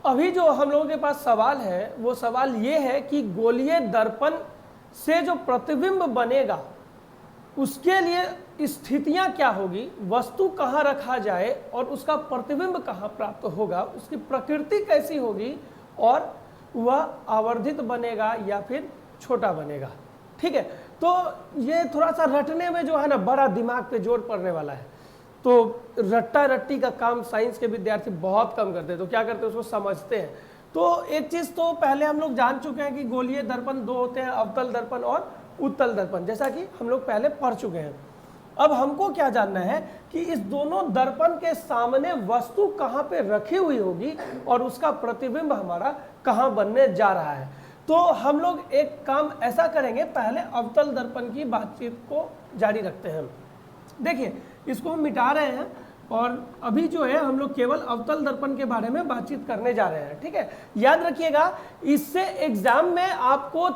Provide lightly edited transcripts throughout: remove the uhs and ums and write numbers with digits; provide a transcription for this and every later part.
अभी जो हम लोगों के पास सवाल है वो सवाल ये है कि गोलीय दर्पण से जो प्रतिबिंब बनेगा उसके लिए स्थितियां क्या होगी, वस्तु कहाँ रखा जाए और उसका प्रतिबिंब कहाँ प्राप्त होगा, उसकी प्रकृति कैसी होगी और वह आवर्धित बनेगा या फिर छोटा बनेगा। ठीक है, तो ये थोड़ा सा रटने में जो है ना बड़ा दिमाग पे जोर पड़ने वाला है। तो रट्टा रट्टी का काम साइंस के विद्यार्थी बहुत कम करते हैं, तो क्या करते हैं उसको समझते हैं। तो एक चीज़ तो पहले हम लोग जान चुके हैं कि गोलीय दर्पण दो होते हैं, अवतल दर्पण और उत्तल दर्पण, जैसा कि हम लोग पहले पढ़ चुके हैं। अब हमको क्या जानना है कि इस दोनों दर्पण के सामने वस्तु कहाँ पे रखी हुई होगी और उसका प्रतिबिंब हमारा कहाँ बनने जा रहा है। तो हम लोग एक काम ऐसा करेंगे, पहले अवतल दर्पण की बातचीत को जारी रखते हैं। देखिए इसको हम मिटा रहे हैं और अभी जो है हम लोग केवल अवतल दर्पण के बारे में बातचीत करने जा रहे हैं। ठीक है, याद रखिएगा इससे एग्जाम में आपको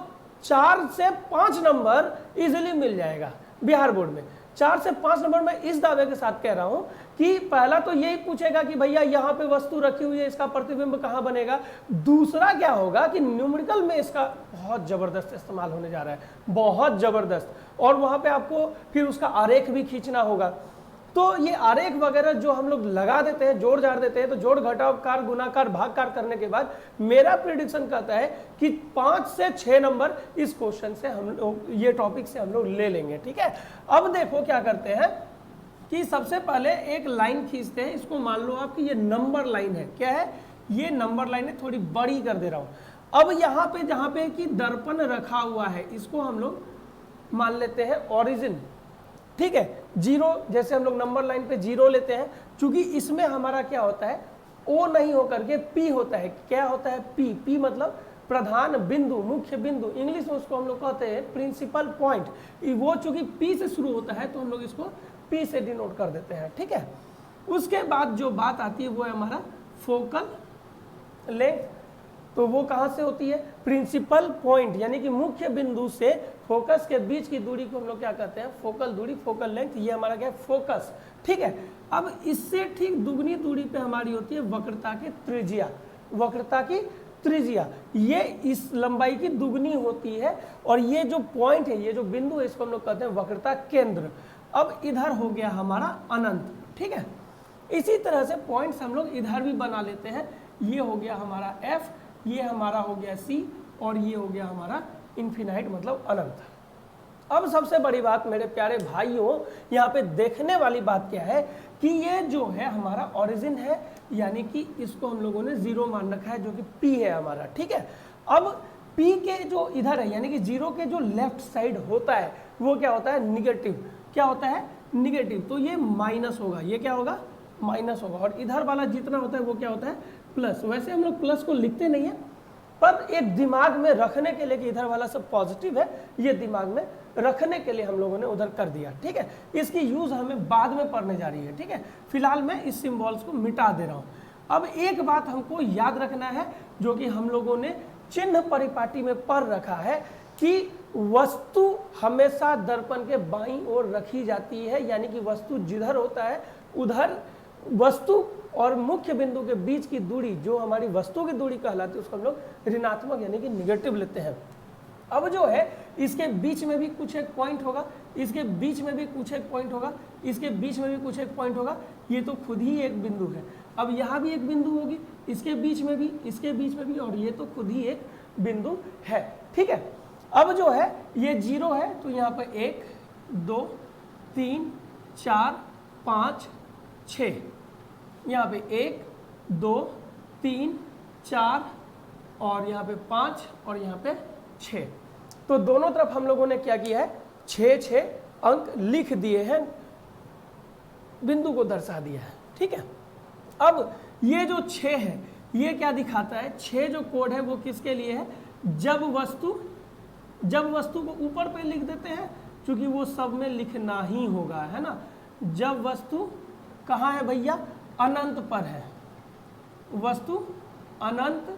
4 से 5 नंबर इजीली मिल जाएगा। बिहार बोर्ड में 4 से 5 नंबर मैं इस दावे के साथ कह रहा हूं कि पहला तो यही पूछेगा कि भैया यहाँ पे वस्तु रखी हुई है, इसका प्रतिबिंब कहाँ बनेगा। दूसरा क्या होगा कि न्यूमेरिकल में इसका बहुत जबरदस्त इस्तेमाल होने जा रहा है, बहुत जबरदस्त, और वहां पे आपको फिर उसका आरेख भी खींचना होगा। तो ये आरेख वगैरह जो हम लोग लगा देते हैं, जोड़ जाड़ देते हैं, तो जोड़ घटावकार गुणाकार भागकार करने के बाद मेरा प्रेडिक्शन कहता है कि 5 से 6 नंबर इस क्वेश्चन से हम लोग, ये टॉपिक से हम लोग ले लेंगे। ठीक है, अब देखो क्या करते हैं कि सबसे पहले एक लाइन खींचते हैं। इसको मान लो आप कि ये नंबर लाइन है। क्या है ये? नंबर लाइन है, थोड़ी बड़ी कर दे रहा हूं। अब यहाँ पे जहाँ पे कि दर्पण रखा हुआ है इसको हम लोग मान लेते हैं ओरिजिन। ठीक है, जीरो, जैसे हम लोग नंबर लाइन पे जीरो लेते हैं, क्योंकि इसमें हमारा क्या होता है, ओ नहीं होकर के पी होता है। क्या होता है? पी। पी मतलब प्रधान बिंदु, मुख्य बिंदु, इंग्लिश में उसको हम लोग कहते हैं प्रिंसिपल पॉइंट। वो चूंकि पी से शुरू होता है तो हम लोग इसको पी से डिनोट कर देते हैं। ठीक है, उसके बाद जो बात आती है वो है हमारा फोकल लेंथ। तो वो कहाँ से होती है? प्रिंसिपल पॉइंट, यानी कि मुख्य बिंदु से फोकस के बीच की दूरी को हम लोग क्या कहते हैं? फोकल दूरी, फोकल लेंथ। ये हमारा क्या है? फोकस। ठीक है, अब इससे ठीक दुगनी दूरी पे हमारी होती है वक्रता की त्रिज्या। वक्रता की त्रिज्या ये इस लंबाई की दुगनी होती है, और ये जो पॉइंट है, ये जो बिंदु है, इसको हम लोग कहते हैं वक्रता केंद्र। अब इधर हो गया हमारा अनंत। ठीक है, इसी तरह से पॉइंट्स हम लोग इधर भी बना लेते हैं। ये हो गया हमारा एफ, ये हमारा हो गया सी, और ये हो गया हमारा इन्फिनाइट मतलब अनंत। अब सबसे बड़ी बात मेरे प्यारे भाइयों, यहाँ पे देखने वाली बात क्या है कि ये जो है हमारा ओरिजिन है, यानी कि इसको हम लोगों ने जीरो मान रखा है, जो कि पी है हमारा। ठीक है, अब पी के जो इधर है, यानी कि जीरो के जो लेफ्ट साइड होता है वो क्या होता है? निगेटिव। क्या होता है? निगेटिव। तो ये माइनस होगा, ये क्या होगा? माइनस होगा, और इधर वाला जितना होता है वो क्या होता है? प्लस। वैसे हम लोग प्लस को लिखते नहीं है, पर एक दिमाग में रखने के लिए कि इधर वाला सब पॉजिटिव है, ये दिमाग में रखने के लिए हम लोगों ने उधर कर दिया। ठीक है, इसकी यूज हमें बाद में पढ़ने जा रही है। ठीक है, फिलहाल मैं इस सिंबल्स को मिटा दे रहा हूं। अब एक बात हमको याद रखना है, जो कि हम लोगों ने चिन्ह परिपाटी में पढ़ रखा है कि वस्तु हमेशा दर्पण के बाईं ओर रखी जाती है, यानी कि वस्तु जिधर होता है उधर वस्तु और मुख्य बिंदु के बीच की दूरी, जो हमारी वस्तु की दूरी कहलाती है, उसको हम लोग ऋणात्मक यानी कि निगेटिव लेते हैं। अब जो है इसके बीच में भी कुछ एक पॉइंट होगा, इसके बीच में भी कुछ एक पॉइंट होगा, इसके बीच में भी कुछ एक पॉइंट होगा। ये तो खुद ही एक बिंदु है। अब यहाँ भी एक बिंदु होगी, इसके बीच में भी, इसके बीच में भी, और ये तो खुद ही एक बिंदु है। ठीक है, अब जो है ये जीरो है, तो यहाँ पर 1 2 3 4 5 6, यहाँ पे 1 2 3 4 और यहाँ पे 5 और यहाँ पे 6। तो दोनों तरफ हम लोगों ने क्या किया है? 6 अंक लिख दिए हैं, बिंदु को दर्शा दिया है। ठीक है, अब ये जो 6 है ये क्या दिखाता है? 6 जो कोड है वो किसके लिए है? जब वस्तु को ऊपर पे लिख देते हैं, क्योंकि वो सब में लिखना ही होगा, है ना। जब वस्तु कहाँ है भैया? अनंत पर है, वस्तु अनंत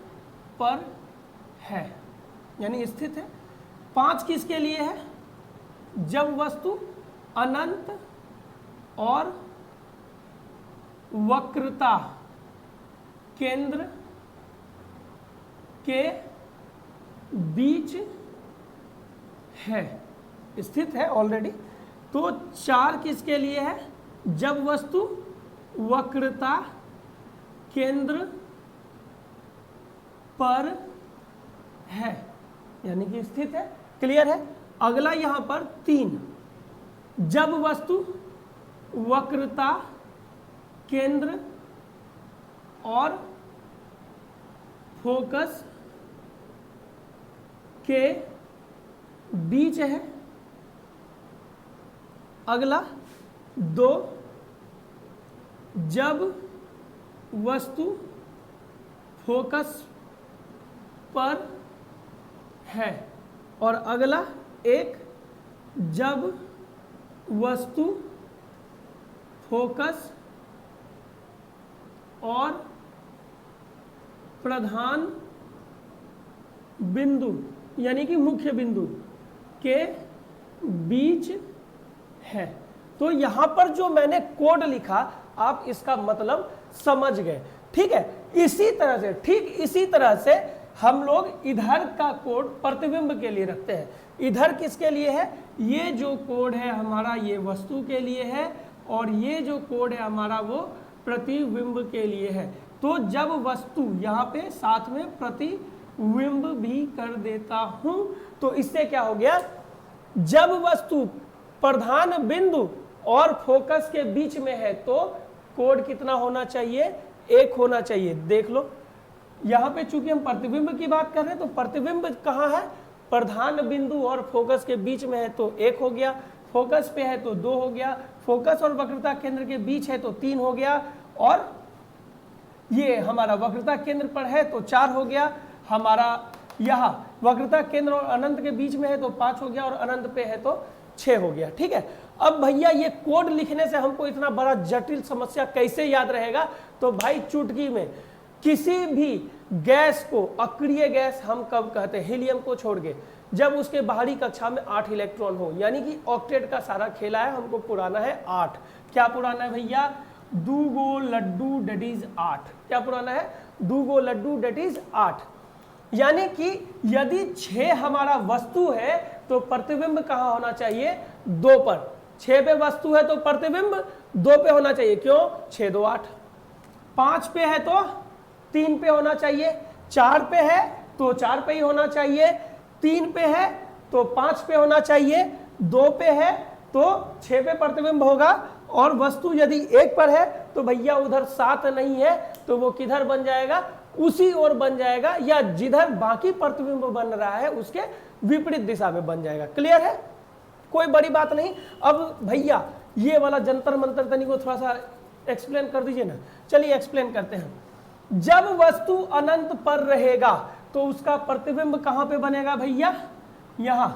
पर है यानी स्थित है। 5 किसके लिए है? जब वस्तु अनंत और वक्रता केंद्र के बीच है, स्थित है ऑलरेडी। तो 4 किसके लिए है? जब वस्तु वक्रता केंद्र पर है, यानी कि स्थित है। क्लियर है? अगला यहां पर 3, जब वस्तु वक्रता केंद्र और फोकस के बीच है। अगला 2, जब वस्तु फोकस पर है। और अगला 1, जब वस्तु फोकस और प्रधान बिंदु यानी कि मुख्य बिंदु के बीच है। तो यहां पर जो मैंने कोड लिखा आप इसका मतलब समझ गए। ठीक है, इसी तरह से, ठीक इसी तरह से हम लोग इधर का कोड प्रतिबिंब के लिए रखते हैं। इधर किसके लिए है? ये जो कोड है हमारा ये वस्तु के लिए है, और ये जो कोड है हमारा वो प्रतिबिंब के लिए है। तो जब वस्तु, यहाँ पे साथ में प्रतिबिंब भी कर देता हूं, तो इससे क्या हो गया? जब वस्तु प्रधान बिंदु और फोकस के बीच में है तो कोड कितना होना चाहिए? 1 होना चाहिए। देख लो, यहाँ पे चूंकि हम प्रतिबिंब की बात कर रहे हैं तो प्रतिबिंब कहाँ है? प्रधान बिंदु और फोकस के बीच में है तो 1 हो गया, फोकस पे है तो 2 हो गया, फोकस और वक्रता केंद्र के बीच है तो 3 हो गया, और ये हमारा वक्रता केंद्र पर है तो 4 हो गया, हमारा यहाँ वक्रता केंद्र और अनंत के बीच में है तो 5 हो गया, और अनंत पे है तो 6 हो गया। ठीक है, अब भैया ये कोड लिखने से हमको इतना बड़ा जटिल समस्या कैसे याद रहेगा? तो भाई चुटकी में किसी भी गैस को, अक्रिय गैस हम कब कहते हैं? हीलियम को छोड़ के, जब उसके बाहरी कक्षा में 8 इलेक्ट्रॉन हो, यानी कि ऑक्टेट का सारा खेला है, हमको पुराना है 8। क्या पुराना है भैया? 2 गो लड्डू डेट इज 8। क्या पुराना है? 2 गो लड्डू डेट इज 8। यानी कि यदि 6 हमारा वस्तु है तो प्रतिबिंब कहाँ होना चाहिए? 2 पर। 6 पे वस्तु है तो प्रतिबिंब 2 पे होना चाहिए। क्यों? 6 2 8। 5 पे है तो 3 पे होना चाहिए, 4 पे है तो 4 पे ही होना चाहिए, 3 पे है तो 5 पे होना चाहिए, 2 पे है तो 6 पे प्रतिबिंब होगा, और वस्तु यदि 1 पर है तो भैया उधर 7 नहीं है तो वो किधर बन जाएगा? उसी ओर बन जाएगा, या जिधर बाकी प्रतिबिंब बन रहा है उसके विपरीत दिशा में बन जाएगा। क्लियर है? कोई बड़ी बात नहीं। अब भैया ये वाला जंतर मंतर तनी को थोड़ा सा एक्सप्लेन कर दीजिए ना। चलिए एक्सप्लेन करते हैं। जब वस्तु अनंत पर रहेगा तो उसका प्रतिबिंब कहां पे बनेगा भैया? यहां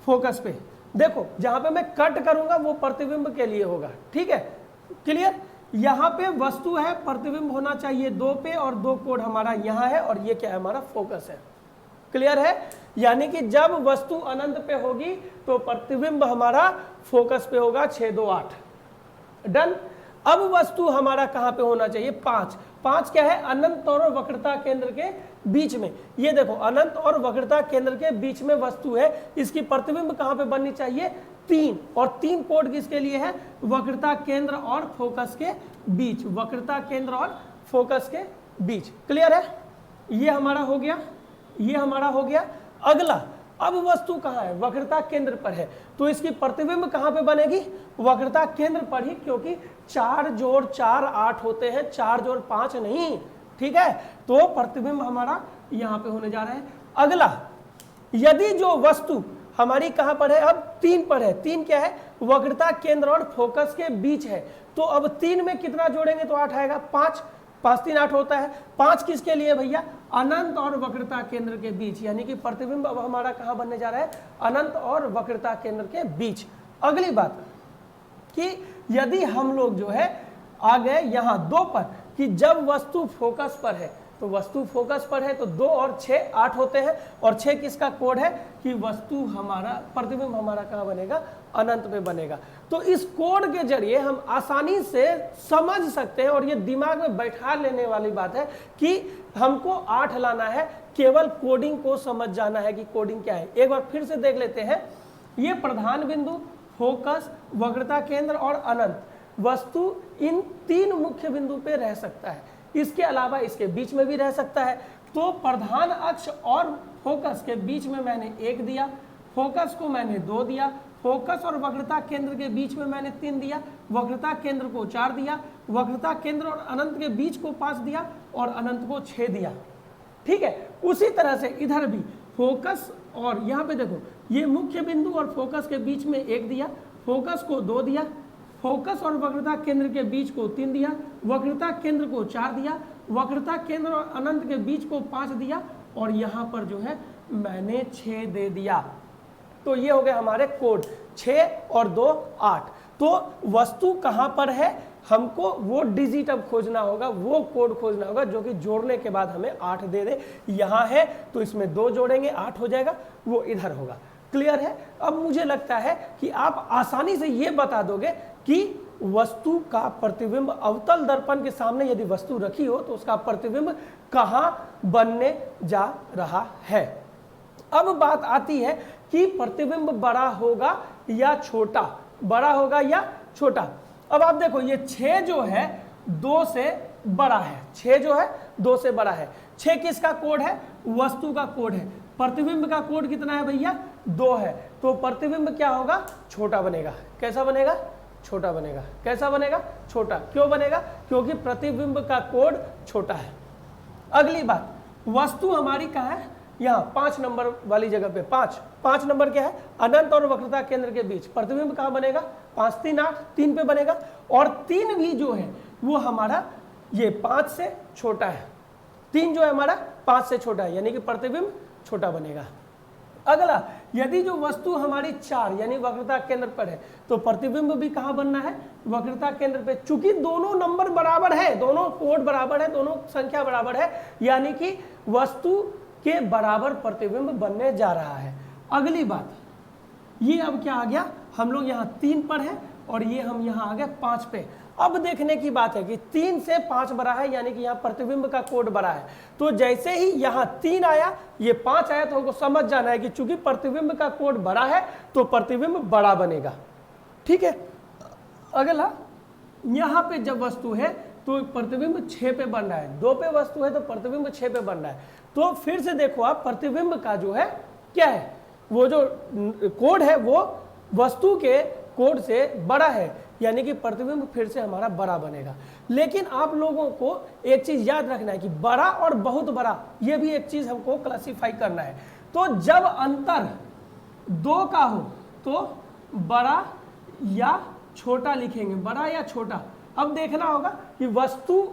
फोकस पे। देखो जहां पे मैं कट करूंगा वो प्रतिबिंब के लिए होगा। ठीक है, क्लियर? यहां पे वस्तु है, प्रतिबिंब होना चाहिए 2 पे, और 2 कोड हमारा यहां है, और ये क्या है? हमारा फोकस है। क्लियर है? यानी कि जब वस्तु अनंत पे होगी तो प्रतिबिंब हमारा फोकस पे होगा 6 2 8। डन। अब वस्तु हमारा कहां पे होना चाहिए? 5। 5 क्या है? अनंत और वक्रता केंद्र के बीच में। ये देखो अनंत और वक्रता केंद्र के बीच में वस्तु है, इसकी प्रतिबिंब कहां पे बननी चाहिए? 3। और 3 कोड किसके लिए है? वक्रता केंद्र और फोकस के बीच। वक्रता केंद्र और फोकस के बीच। क्लियर है? ये हमारा हो गया, ये हमारा हो गया। अगला, अब वस्तु कहाँ है? वक्रता केंद्र पर है, तो इसकी प्रतिबिंब कहाँ पे बनेगी? वक्रता केंद्र पर ही, क्योंकि 4 जोड़ 4 8 होते हैं, 4 जोड़ 5 नहीं। ठीक है, तो प्रतिबिंब हमारा यहाँ पे होने जा रहा है। अगला, यदि जो वस्तु हमारी कहाँ पर है? अब 3 पर है। 3 क्या है? वक्रता केंद्र और फोकस के बीच है। तो अब 3 में कितना जोड़ेंगे तो 8 आएगा? 5। 5 3 8 होता है। 5 किसके लिए भैया? अनंत और वक्रता केंद्र के बीच, यानी कि प्रतिबिंब अब हमारा कहाँ बनने जा रहा है? अनंत और वक्रता केंद्र के बीच। अगली बात कि यदि हम लोग जो है आ गए यहाँ 2 पर, कि जब वस्तु फोकस पर है, तो वस्तु फोकस पर है तो 2 और 6 8 होते हैं, और 6 किसका कोड है? कि वस्तु हमारा, प्रतिबिंब हमारा कहाँ बनेगा? अनंत में बनेगा। तो इस कोड के जरिए हम आसानी से समझ सकते हैं, और ये दिमाग में बैठा लेने वाली बात है कि हमको 8 लाना है, केवल कोडिंग को समझ जाना है कि कोडिंग क्या है। एक बार फिर से देख लेते हैं। ये प्रधान बिंदु, फोकस, वक्रता केंद्र और अनंत वस्तु इन 3 मुख्य बिंदु पे रह सकता है। इसके अलावा इसके बीच में भी रह सकता है। तो प्रधान अक्ष और फोकस के बीच में मैंने 1 दिया, फोकस को मैंने 2 दिया, फोकस और वक्रता केंद्र के बीच में मैंने 3 दिया, वक्रता केंद्र को 4 दिया, वक्रता केंद्र और अनंत के बीच को 5 दिया और अनंत को 6 दिया। ठीक है, उसी तरह से इधर भी फोकस और यहाँ पे देखो ये मुख्य बिंदु और फोकस के बीच में 1 दिया, फोकस को 2 दिया, फोकस और वक्रता केंद्र के बीच को 3 दिया, वक्रता केंद्र को 4 दिया, वक्रता केंद्र और अनंत के बीच को 5 दिया और यहाँ पर जो है मैंने 6 दे दिया। तो ये हो गए हमारे कोड, 6 और 2 8। तो वस्तु कहाँ पर है, हमको वो डिजिट अब खोजना होगा, वो कोड खोजना होगा जो कि जोड़ने के बाद हमें 8 दे दे। यहाँ है तो इसमें 2 जोड़ेंगे 8 हो जाएगा, वो इधर होगा। क्लियर है? अब मुझे लगता है कि आप आसानी से ये बता दोगे कि वस्तु का प्रतिबिंब अवतल दर्पण के सामने यदि वस्तु रखी हो तो उसका प्रतिबिंब कहाँ बनने जा रहा है। अब बात आती है कि प्रतिबिंब बड़ा होगा या छोटा, बड़ा होगा या छोटा। अब आप देखो ये 6 जो है 2 से बड़ा है, 6 जो है 2 से बड़ा है। 6 किसका कोड है? वस्तु का कोड है। प्रतिबिंब का कोड कितना है भैया? 2 है। तो प्रतिबिंब क्या होगा? छोटा बनेगा। कैसा बनेगा? छोटा बनेगा। कैसा बनेगा? छोटा। क्यों बनेगा? क्योंकि प्रतिबिंब का कोड छोटा है। अगली बात, वस्तु हमारी कहाँ है? यहाँ 5 नंबर वाली जगह पे। 5 नंबर क्या है? अनंत और वक्रता केंद्र के बीच। प्रतिबिंब कहाँ बनेगा? 5 3 8, 3 पे बनेगा। और 3 भी जो है वो हमारा ये 5 से छोटा है। 3 जो है हमारा 5 से छोटा है, यानी कि प्रतिबिंब छोटा बनेगा। अगला, यदि जो वस्तु हमारी 4 यानी वक्रता केंद्र पर है तो प्रतिबिंब भी कहाँ बनना है? वक्रता केंद्र पे। चूंकि दोनों नंबर बराबर है, दोनों कोड बराबर है, दोनों संख्या बराबर है, यानी कि वस्तु के बराबर प्रतिबिंब बनने जा रहा है। अगली बात, ये अब क्या आ गया? हम लोग यहाँ 3 पर है और ये हम यहाँ आ गए 5 पे। अब देखने की बात है कि 3 से 5 बड़ा है, यानी कि यहाँ प्रतिबिंब का कोड बड़ा है। तो जैसे ही यहाँ 3 आया, ये 5 आया, तो हमको समझ जाना है कि चूंकि प्रतिबिंब का कोड बड़ा है तो प्रतिबिंब बड़ा बनेगा। ठीक है। अगला, यहाँ पे जब वस्तु है तो प्रतिबिंब 6 पे बन रहा है, 2 पे वस्तु है तो प्रतिबिंब 6 पे बन रहा है। तो फिर से देखो आप, प्रतिबिंब का जो है क्या है, वो जो कोड है वो वस्तु के कोड से बड़ा है, यानी कि प्रतिबिंब फिर से हमारा बड़ा बनेगा। लेकिन आप लोगों को एक चीज याद रखना है कि बड़ा और बहुत बड़ा, ये भी एक चीज हमको क्लासिफाई करना है। तो जब अंतर 2 का हो तो बड़ा या छोटा लिखेंगे, बड़ा या छोटा। अब देखना होगा कि वस्तु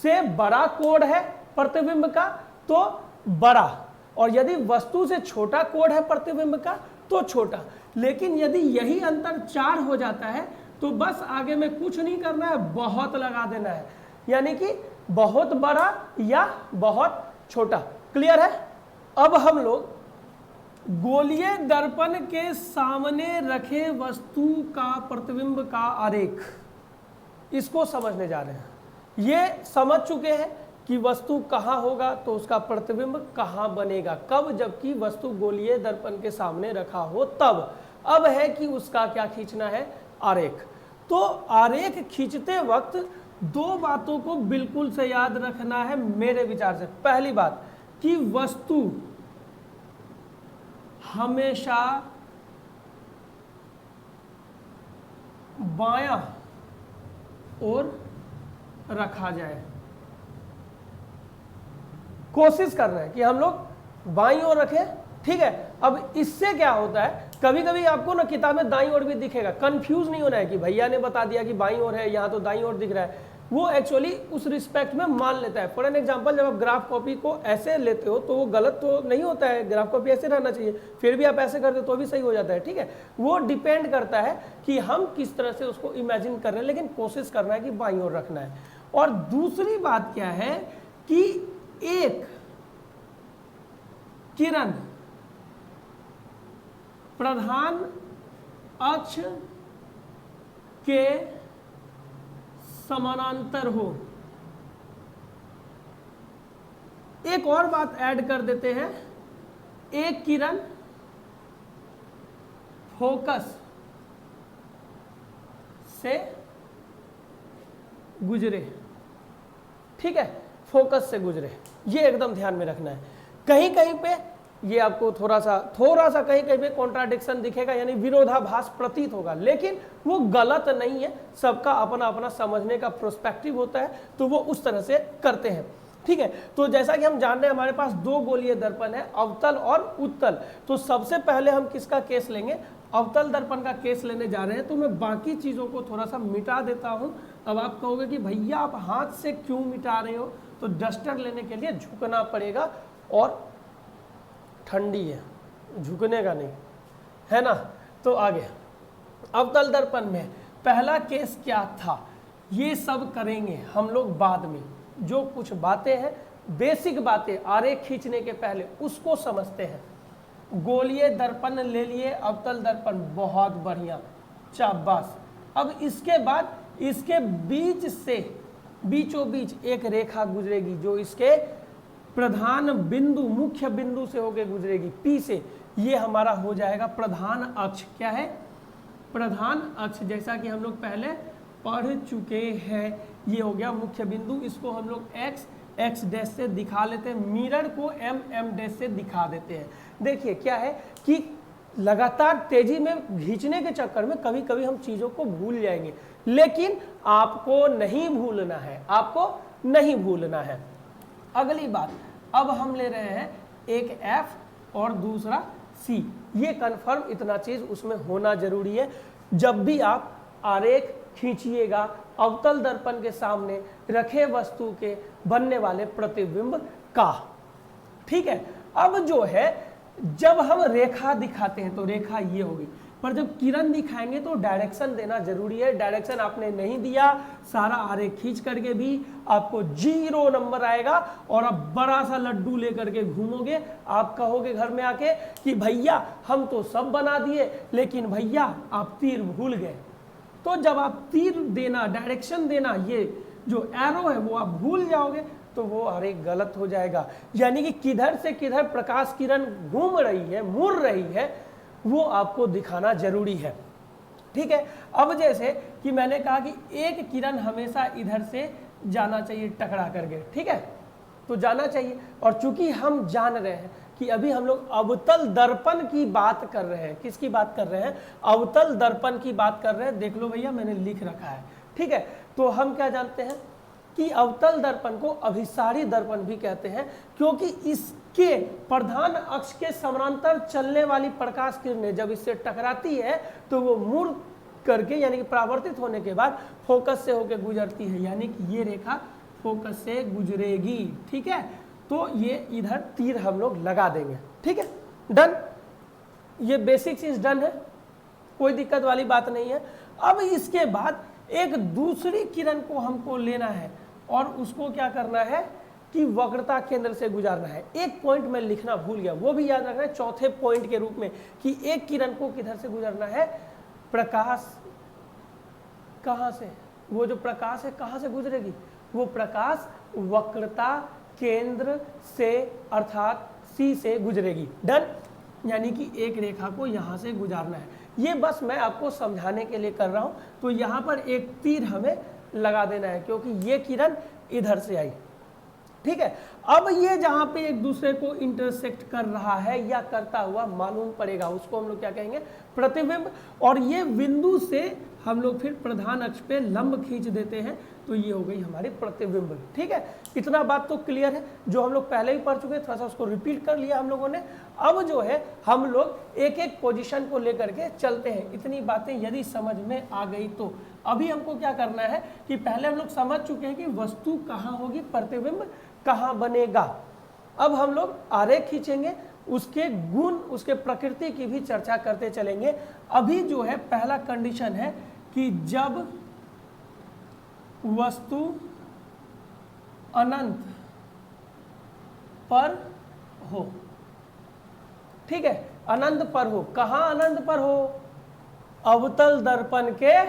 से बड़ा कोड है प्रतिबिंब का तो बड़ा, और यदि वस्तु से छोटा कोड है प्रतिबिंब का तो छोटा। लेकिन यदि यही अंतर 4 हो जाता है तो बस आगे में कुछ नहीं करना है, बहुत लगा देना है, यानी कि बहुत बड़ा या बहुत छोटा। क्लियर है? अब हम लोग गोलीय दर्पण के सामने रखे वस्तु का प्रतिबिंब का आरेख, इसको समझने जा रहे हैं। ये समझ चुके हैं कि वस्तु कहाँ होगा तो उसका प्रतिबिंब कहाँ बनेगा, कब? जबकि वस्तु गोलीय दर्पण के सामने रखा हो तब। अब है कि उसका क्या खींचना है? आरेख। तो आरेख खींचते वक्त 2 बातों को बिल्कुल से याद रखना है मेरे विचार से। पहली बात कि वस्तु हमेशा बायां ओर रखा जाए। कोशिश करना है कि हम लोग बाईं ओर रखें। ठीक है। अब इससे क्या होता है, कभी कभी आपको ना किताब में दाईं ओर भी दिखेगा, कंफ्यूज नहीं होना है कि भैया ने बता दिया कि बाईं ओर है, यहाँ तो दाईं ओर दिख रहा है। वो एक्चुअली उस रिस्पेक्ट में मान लेता है। फॉर एन एग्जांपल, जब आप ग्राफ कॉपी को ऐसे लेते हो तो वो गलत तो नहीं होता है, ग्राफ कॉपी ऐसे रहना चाहिए, फिर भी आप ऐसे करते हो तो भी सही हो जाता है। ठीक है। वो डिपेंड करता है कि हम किस तरह से उसको इमेजिन कर रहे हैं, लेकिन कोशिश करना है कि बाईं ओर रखना है। और दूसरी बात क्या है कि एक किरण प्रधान अक्ष के समानांतर हो, एक और बात ऐड कर देते हैं, एक किरण फोकस से गुजरे, ठीक है, फोकस से गुजरे, ये एकदम ध्यान में रखना है। कहीं कहीं पे ये आपको थोड़ा सा कहीं कहीं पे कॉन्ट्राडिक्शन दिखेगा, यानी विरोधाभास प्रतीत होगा, लेकिन वो गलत नहीं है, सबका अपना अपना समझने का प्रोस्पेक्टिव होता है, तो वो उस तरह से करते हैं, ठीक है। तो जैसा कि हम जान रहे हैं हमारे पास दो गोलीय दर्पण है, अवतल और उत्तल। तो सबसे पहले हम किसका केस लेंगे, अवतल दर्पण का केस लेने जा रहे हैं। तो मैं बाकी चीज़ों को थोड़ा सा मिटा देता हूँ। अब आप कहोगे कि भैया आप हाथ से क्यों मिटा रहे हो, तो डस्टर लेने के लिए झुकना पड़ेगा, और ठंडी है, झुकने का नहीं है ना। तो आगे अवतल दर्पण में पहला केस क्या था, ये सब करेंगे हम लोग बाद में। जो कुछ बातें हैं, बेसिक बातें आरेख खींचने के पहले उसको समझते हैं। गोलीय दर्पण ले लिए, अवतल दर्पण, बहुत बढ़िया, शाबाश। अब इसके बाद इसके बीच से बीचों बीच एक रेखा गुजरेगी जो इसके प्रधान बिंदु, मुख्य बिंदु से होकर गुजरेगी, पी से। ये हमारा हो जाएगा प्रधान अक्ष। क्या है, प्रधान अक्ष, जैसा कि हम लोग पहले पढ़ चुके हैं। ये हो गया मुख्य बिंदु, इसको हम लोग एक्स डैश से दिखा लेते हैं, मिरर को एम डैश से दिखा देते हैं। देखिए क्या है कि लगातार तेजी में खींचने के चक्कर में कभी कभी हम चीज़ों को भूल जाएंगे, लेकिन आपको नहीं भूलना है, आपको नहीं भूलना है। अगली बात, अब हम ले रहे हैं एक F और दूसरा C। ये कन्फर्म इतना चीज़ उसमें होना जरूरी है। जब भी आप आरेख खींचिएगा, अवतल दर्पण के सामने रखे वस्तु के बनने वाले प्रतिबिंब का, ठीक है। अब जो है जब हम रेखा दिखाते हैं तो रेखा ये होगी, पर जब किरण दिखाएंगे तो डायरेक्शन देना जरूरी है। डायरेक्शन आपने नहीं दिया, सारा आरेख खींच करके भी आपको 0 नंबर आएगा, और आप बड़ा सा लड्डू लेकर के घूमोगे। आप कहोगे घर में आके कि भैया हम तो सब बना दिए, लेकिन भैया आप तीर भूल गए। तो जब आप तीर देना, डायरेक्शन देना, ये जो एरो है वो आप भूल जाओगे, तो वो आरेख गलत हो जाएगा। यानी कि किधर से किधर प्रकाश किरण घूम रही है, मुड़ रही है, वो आपको दिखाना जरूरी है, ठीक है। अब जैसे कि मैंने कहा कि एक किरण हमेशा इधर से जाना चाहिए टकरा करके, ठीक है, तो जाना चाहिए। और चूंकि हम जान रहे हैं कि अभी हम लोग अवतल दर्पण की बात कर रहे हैं, किसकी बात कर रहे हैं, अवतल दर्पण की बात कर रहे हैं। देख लो भैया मैंने लिख रखा है, ठीक है। तो हम क्या जानते हैं कि अवतल दर्पण को अभिसारी दर्पण भी कहते हैं, क्योंकि इसके प्रधान अक्ष के समांतर चलने वाली प्रकाश किरणें जब इससे टकराती है तो वो मुड़ करके, यानी कि परावर्तित होने के बाद फोकस से होकर गुजरती है, यानी कि ये रेखा फोकस से गुजरेगी, ठीक है। तो ये इधर तीर हम लोग लगा देंगे, ठीक है, डन। ये बेसिक चीज डन है, कोई दिक्कत वाली बात नहीं है। अब इसके बाद एक दूसरी किरण को हमको लेना है और उसको क्या करना है कि वक्रता केंद्र से गुजारना है। एक पॉइंट मैं लिखना भूल गया, वो भी याद रखना है चौथे पॉइंट के रूप में, कि एक किरण को किधर से गुजरना है, प्रकाश कहां से, वो जो प्रकाश है कहां से गुजरेगी, वो प्रकाश वक्रता केंद्र से अर्थात C से गुजरेगी, डन। यानी कि एक रेखा को यहां से गुजारना है। ये बस मैं आपको समझाने के लिए कर रहा हूं। तो यहां पर एक तीर हमें लगा देना है, क्योंकि ये किरण इधर से आई, ठीक है। अब ये जहां पे एक दूसरे को इंटरसेक्ट कर रहा है या करता हुआ मालूम पड़ेगा, उसको हम लोग क्या कहेंगे, प्रतिबिंब। और ये बिंदु से हम लोग फिर प्रधान अक्ष पे लंब खींच देते हैं, तो ये हो गई हमारी प्रतिबिंब, ठीक है। इतना बात तो क्लियर है, जो हम लोग पहले ही पढ़ चुके, थोड़ा सा उसको रिपीट कर लिया हम लोगों ने। अब जो है हम लोग एक एक पोजीशन को लेकर के चलते हैं। इतनी बातें यदि समझ में आ गई तो अभी हमको क्या करना है कि पहले हम लोग समझ चुके हैं कि वस्तु कहाँ होगी, प्रतिबिंब कहाँ बनेगा। अब हम लोग आरेख खींचेंगे, उसके गुण, उसके प्रकृति की भी चर्चा करते चलेंगे। अभी जो है पहला कंडीशन है कि जब वस्तु अनंत पर हो, ठीक है, अनंत पर हो। कहां अनंत पर हो, अवतल दर्पण के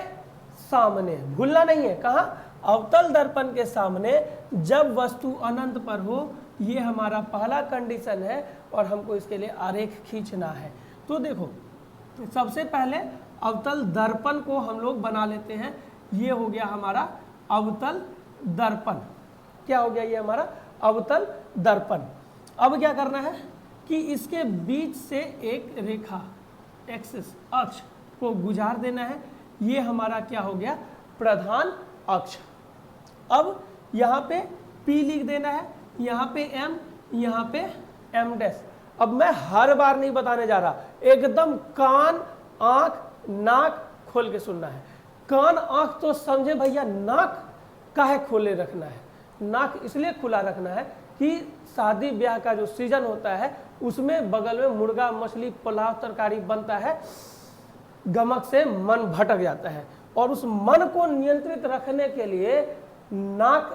सामने, भूलना नहीं है, कहां, अवतल दर्पण के सामने जब वस्तु अनंत पर हो, ये हमारा पहला कंडीशन है और हमको इसके लिए आरेख खींचना है। तो देखो सबसे पहले अवतल दर्पण को हम लोग बना लेते हैं। ये हो गया हमारा अवतल दर्पण। क्या हो गया? ये हमारा अवतल दर्पण। अब क्या करना है कि इसके बीच से एक रेखा एक्सिस अक्ष को गुजार देना है। ये हमारा क्या हो गया? प्रधान अक्ष। अब यहाँ पे P लिख देना है, यहाँ पे M, यहाँ पे M डैश। अब मैं हर बार नहीं बताने जा रहा, एकदम कान आंख नाक खोल के सुनना है। कान आंख तो समझे भैया, नाक काहे खोले रखना है? नाक इसलिए खुला रखना है कि शादी ब्याह का जो सीजन होता है उसमें बगल में मुर्गा मछली पुलाव तरकारी बनता है, गमक से मन भटक जाता है और उस मन को नियंत्रित रखने के लिए नाक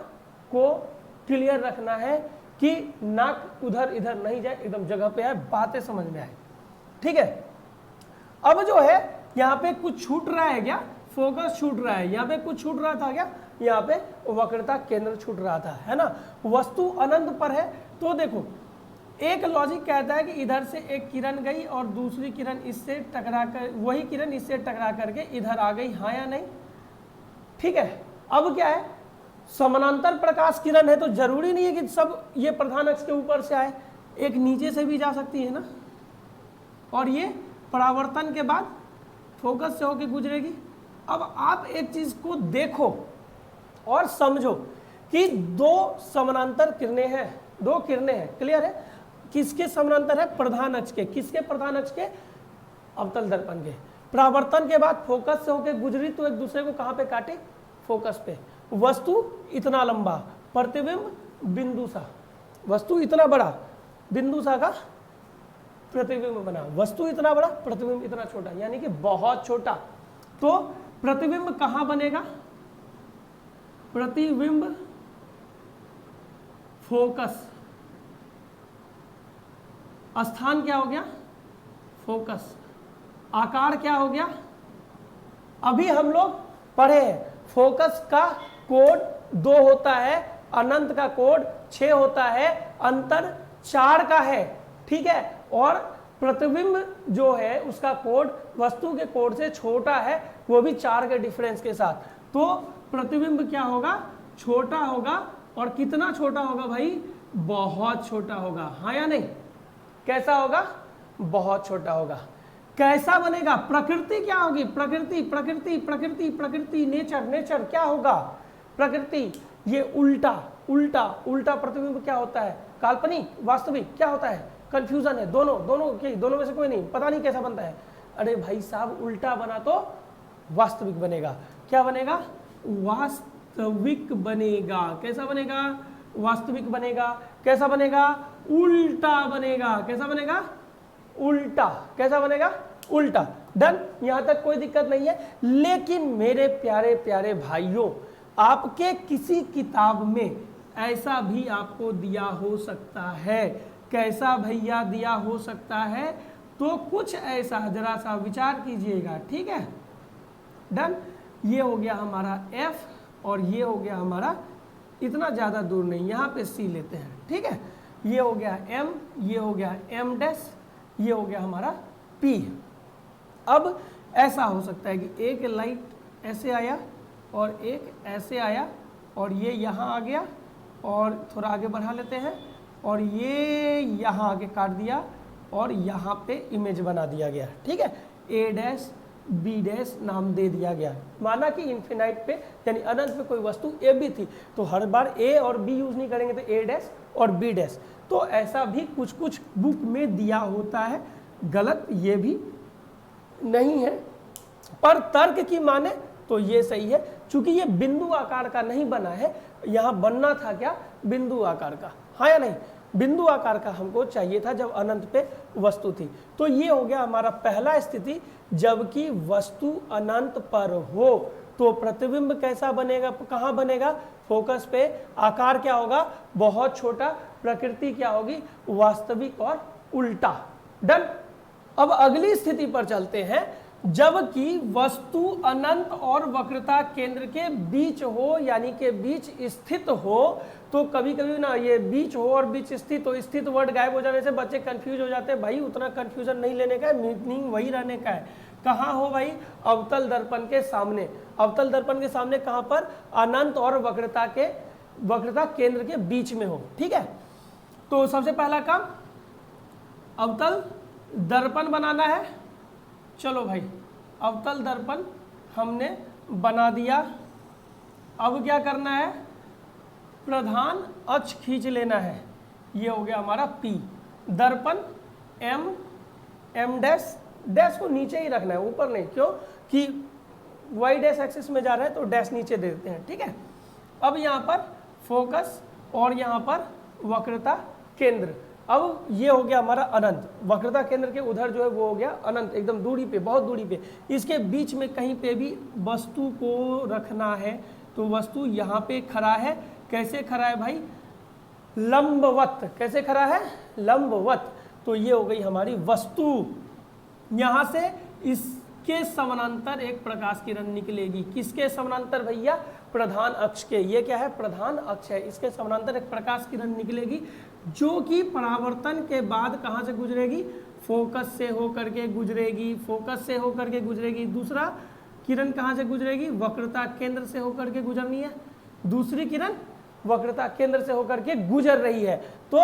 को क्लियर रखना है कि नाक उधर इधर नहीं जाए, एकदम जगह पे आए, बातें समझ में आए। ठीक है। अब जो है यहाँ पे कुछ छूट रहा है क्या? फोकस छूट रहा है। यहाँ पे कुछ छूट रहा था क्या? यहाँ पे वक्रता केंद्र छूट रहा था, है ना। वस्तु अनंत पर है तो देखो एक लॉजिक कहता है कि इधर से एक किरण गई और दूसरी किरण इससे टकरा कर, वही किरण इससे टकरा करके इधर आ गई, हाँ या नहीं? ठीक है। अब क्या है, समानांतर प्रकाश किरण है तो जरूरी नहीं है कि सब ये प्रधान अक्ष के ऊपर से आए, एक नीचे से भी जा सकती है ना। और ये परावर्तन के बाद फोकस से होकर गुजरेगी। अब आप एक चीज को देखो और समझो कि दो समानांतर किरणें हैं, दो किरणें हैं, क्लियर है? किसके समानांतर है? प्रधान अक्ष के। किसके प्रधान अक्ष के? अवतल दर्पण के। परावर्तन के बाद फोकस से होकर गुजरी तो एक दूसरे को कहां पे काटे? फोकस पे। वस्तु इतना लंबा, प्रतिबिंब बिंदु सा, वस्तु इतना बड़ा, बिंदु सा का प्रतिबिंब बना। वस्तु इतना बड़ा, प्रतिबिंब इतना छोटा, यानी कि बहुत छोटा। तो प्रतिबिंब कहां बनेगा? प्रतिबिंब फोकस, स्थान क्या हो गया? फोकस। आकार क्या हो गया? अभी हम लोग पढ़े हैं फोकस का कोड 2 होता है, अनंत का कोड 6 होता है, अंतर 4 का है। ठीक है। और प्रतिबिंब जो है उसका कोड वस्तु के कोड से छोटा है, वो भी 4 के डिफरेंस के साथ। तो प्रतिबिंब क्या होगा? छोटा होगा। और कितना छोटा होगा भाई? बहुत छोटा होगा, हाँ या नहीं? कैसा होगा? बहुत छोटा होगा। कैसा बनेगा? प्रकृति क्या होगी? प्रकृति प्रकृति प्रकृति प्रकृति नेचर, नेचर क्या होगा? प्रकृति। ये उल्टा उल्टा उल्टा प्रतिबिंब क्या होता है? काल्पनिक वास्तविक क्या होता है? कंफ्यूजन है। दोनों में से कोई नहीं, पता नहीं कैसा बनता है। अरे भाई साहब, उल्टा बना तो वास्तविक बनेगा। क्या बनेगा? वास्तविक बनेगा। कैसा बनेगा? वास्तविक बनेगा। कैसा बनेगा? उल्टा बनेगा। कैसा बनेगा? उल्टा। कैसा बनेगा? उल्टा। डन। यहां तक कोई दिक्कत नहीं है। लेकिन मेरे प्यारे प्यारे भाइयों, आपके किसी किताब में ऐसा भी आपको दिया हो सकता है। कैसा भैया दिया हो सकता है? तो कुछ ऐसा, जरा सा विचार कीजिएगा। ठीक है। डन। ये हो गया हमारा F और ये हो गया हमारा, इतना ज़्यादा दूर नहीं, यहाँ पे C लेते हैं। ठीक है। ये हो गया M, ये हो गया M डैश, ये हो गया हमारा P। अब ऐसा हो सकता है कि एक लाइट ऐसे आया और एक ऐसे आया और ये यहाँ आ गया और थोड़ा आगे बढ़ा लेते हैं और ये यहाँ आगे काट दिया और यहाँ पे इमेज बना दिया गया। ठीक है। A डैश B डैश नाम दे दिया गया। माना कि इन्फिनाइट पे यानी अनंत पे कोई वस्तु A भी थी तो हर बार A और B यूज नहीं करेंगे तो A डैश और B डैश। तो ऐसा भी कुछ कुछ बुक में दिया होता है, गलत ये भी नहीं है, पर तर्क की माने तो ये सही है। चूंकि ये बिंदु आकार का नहीं बना है, यहाँ बनना था क्या? बिंदु आकार का, हाँ या नहीं? बिंदु आकार का हमको चाहिए था जब अनंत पे वस्तु थी। तो ये हो गया हमारा पहला स्थिति, जबकि वस्तु अनंत पर हो तो प्रतिबिंब कैसा बनेगा? कहाँ बनेगा? फोकस पे। आकार क्या होगा? बहुत छोटा। प्रकृति क्या होगी? वास्तविक और उल्टा। डन। अब अगली स्थिति पर चलते हैं। जबकि वस्तु अनंत और वक्रता केंद्र के बीच हो, यानी के बीच स्थित हो। तो कभी कभी ना ये बीच हो और बीच स्थित हो, स्थित वर्ड गायब हो जाने से बच्चे कंफ्यूज हो जाते हैं। भाई उतना कंफ्यूजन नहीं लेने का है, मीनिंग वही रहने का है। कहाँ हो भाई? अवतल दर्पण के सामने। अवतल दर्पण के सामने कहाँ पर? अनंत और वक्रता केंद्र के बीच में हो। ठीक है, तो सबसे पहला काम अवतल दर्पण बनाना है। चलो भाई, अवतल दर्पण हमने बना दिया। अब क्या करना है? प्रधान अक्ष खींच लेना है। ये हो गया हमारा P। दर्पण M डैश को नीचे ही रखना है, ऊपर नहीं, क्यों कि y डैश एक्सिस में जा रहा है तो डैश नीचे दे देते हैं। ठीक है, अब यहाँ पर फोकस और यहाँ पर वक्रता केंद्र। अब ये हो गया हमारा अनंत, वक्रता केंद्र के उधर जो है वो हो गया अनंत, एकदम दूरी पे, बहुत दूरी पे। इसके बीच में कहीं पे भी वस्तु को रखना है, तो वस्तु यहाँ पे खड़ा है। कैसे खड़ा है भाई? लंबवत। कैसे खड़ा है? लंबवत। तो ये हो गई हमारी वस्तु। यहाँ से इसके समानांतर एक प्रकाश किरण निकलेगी। किसके समानांतर भैया? प्रधान अक्ष के। ये क्या है? प्रधान अक्ष है। इसके समानांतर एक प्रकाश किरण निकलेगी जो कि परावर्तन के बाद कहाँ से गुजरेगी? फोकस से होकर के गुजरेगी। फोकस से होकर के गुजरेगी। दूसरा किरण कहाँ से गुजरेगी? वक्रता केंद्र से होकर के गुजरनी है। दूसरी किरण वक्रता केंद्र से होकर के गुजर रही है। तो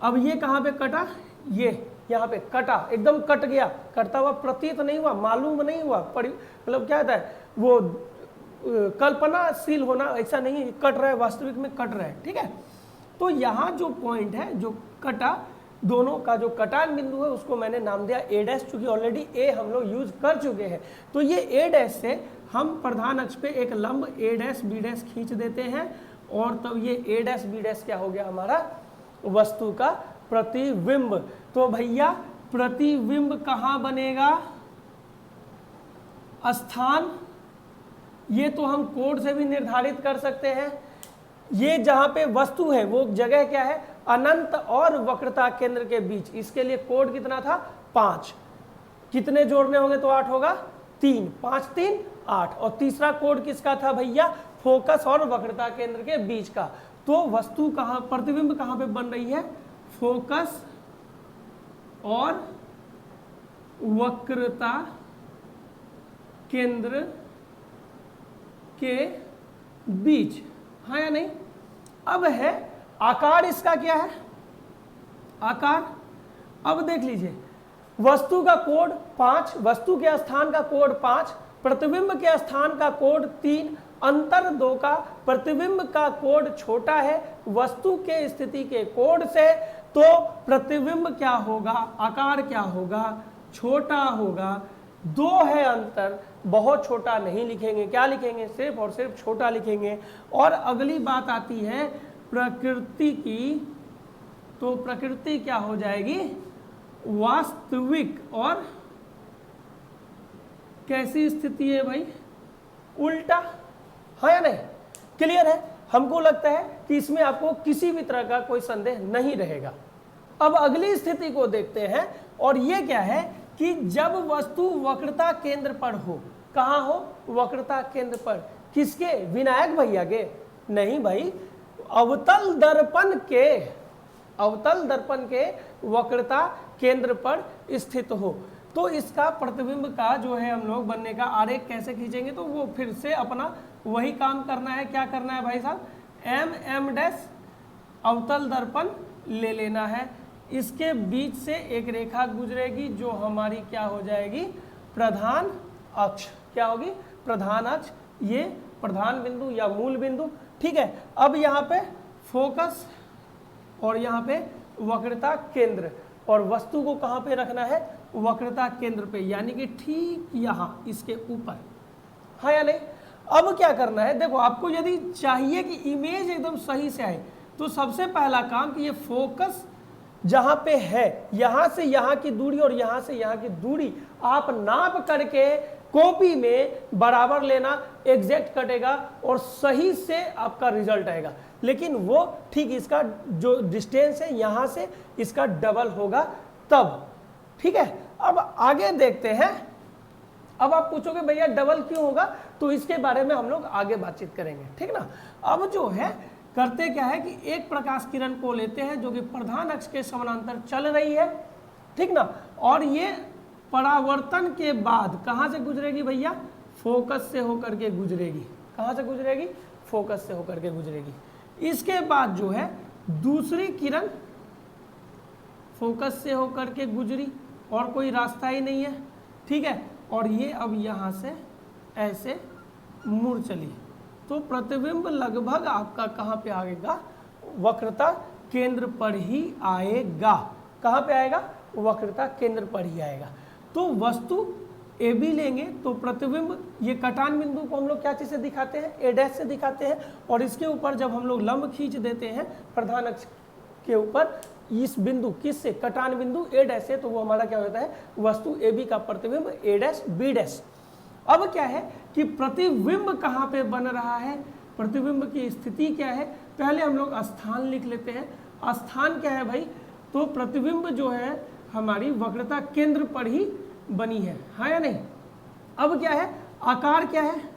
अब ये कहाँ पे कटा? ये यहाँ पे कटा, एकदम कट गया। कटता हुआ प्रतीत नहीं हुआ, मालूम नहीं हुआ, मतलब क्या होता है वो कल्पनाशील होना, ऐसा नहीं है, कट रहा है, वास्तविक में कट रहा है। ठीक है, तो यहाँ जो पॉइंट है जो कटा, दोनों का जो कटान बिंदु है उसको मैंने नाम दिया ए डैश, चूंकि ऑलरेडी ए हम लोग यूज कर चुके हैं। तो ये ए डैश से हम प्रधान अक्ष पे एक लंब ए डैश बी डैश खींच देते हैं, और तब ये ए डैश बी डैश क्या हो गया? हमारा वस्तु का प्रतिबिंब। तो भैया प्रतिबिंब कहाँ बनेगा? स्थान ये तो हम कोड से भी निर्धारित कर सकते हैं। ये जहाँ पे वस्तु है वो जगह क्या है? अनंत और वक्रता केंद्र के बीच। इसके लिए कोड कितना था? 5। कितने जोड़ने होंगे तो 8 होगा? 3। 5 3 8। और तीसरा कोड किसका था भैया? फोकस और वक्रता केंद्र के बीच का। तो वस्तु कहाँ, प्रतिबिंब कहाँ पे बन रही है? फोकस और वक्रता केंद्र के बीच, हाँ या नहीं? अब है आकार, इसका क्या है? आकार। अब देख लीजिए, वस्तु का कोड 5, वस्तु के स्थान का कोड 5, प्रतिबिंब के स्थान का कोड 3, अंतर 2 का, प्रतिबिंब का कोड छोटा है वस्तु के स्थिति के कोड से। तो प्रतिबिंब क्या होगा? आकार क्या होगा? छोटा होगा। 2 है अंतर, बहुत छोटा नहीं लिखेंगे। क्या लिखेंगे? सिर्फ और सिर्फ छोटा लिखेंगे। और अगली बात आती है प्रकृति की। तो प्रकृति क्या हो जाएगी? वास्तविक। और कैसी स्थिति है भाई? उल्टा। हाँ या नहीं? क्लियर है? हमको लगता है कि इसमें आपको किसी भी तरह का कोई संदेह नहीं रहेगा। अब अगली स्थिति को देखते हैं, और ये क्या है कि जब वस्तु वक्रता केंद्र पर हो। कहाँ हो? वक्रता केंद्र पर। किसके? विनायक भैया के? नहीं भाई, अवतल दर्पण के, अवतल दर्पण के वक्रता केंद्र पर स्थित हो। तो इसका प्रतिबिंब का जो है हम लोग बनने का आरेख कैसे खींचेंगे? तो वो फिर से अपना वही काम करना है। क्या करना है भाई साहब? M डैश अवतल दर्पण ले लेना है। इसके बीच से एक रेखा गुजरेगी जो हमारी क्या हो जाएगी? प्रधान अक्ष। क्या होगी? प्रधान अक्ष। ये प्रधान बिंदु या मूल बिंदु। ठीक है, अब यहाँ पे फोकस और यहाँ पे वक्रता केंद्र, और वस्तु को कहाँ पे रखना है? वक्रता केंद्र पे, यानी कि ठीक यहाँ इसके ऊपर। हाँ या नहीं? अब क्या करना है? देखो, आपको यदि चाहिए कि इमेज एकदम सही से आए, तो सबसे पहला काम कि ये फोकस जहाँ पे है, यहाँ से यहाँ की दूरी और यहाँ से यहाँ की दूरी आप नाप करके कॉपी में बराबर लेना, एग्जैक्ट कटेगा और सही से आपका रिजल्ट आएगा। लेकिन वो ठीक इसका जो डिस्टेंस है यहाँ से इसका डबल होगा तब। ठीक है, अब आगे देखते हैं। अब आप पूछोगे भैया डबल क्यों होगा, तो इसके बारे में हम लोग आगे बातचीत करेंगे, ठीक ना। अब जो है करते क्या है कि एक प्रकाश किरण को लेते हैं जो कि प्रधान अक्ष के समानांतर चल रही है, ठीक ना, और ये परावर्तन के बाद कहाँ से गुजरेगी भैया, फोकस से होकर के गुजरेगी। कहाँ से गुजरेगी, फोकस से होकर के गुजरेगी। इसके बाद जो है दूसरी किरण फोकस से होकर के गुजरी और कोई रास्ता ही नहीं है, ठीक है, और ये अब यहाँ से ऐसे मुड़ चली, तो प्रतिबिंब लगभग आपका कहाँ पे आएगा, वक्रता केंद्र पर ही आएगा। कहाँ पे आएगा, वक्रता केंद्र पर ही आएगा। तो वस्तु ए बी लेंगे तो प्रतिबिंब, ये कटान बिंदु को हम लोग क्या चीज़ से दिखाते हैं, ए डैश से दिखाते हैं, और इसके ऊपर जब हम लोग लंब खींच देते हैं प्रधान अक्ष के ऊपर इस बिंदु किससे, कटान बिंदु ए डैश से, तो वो हमारा क्या होता है, वस्तु ए बी का प्रतिबिंब ए डैश बी डैश। अब क्या है कि प्रतिबिंब कहाँ पे बन रहा है, प्रतिबिंब की स्थिति क्या है, पहले हम लोग स्थान लिख लेते हैं। स्थान क्या है भाई, तो प्रतिबिंब जो है हमारी वक्रता केंद्र पर ही बनी है, हाँ या नहीं। अब क्या है, आकार क्या है,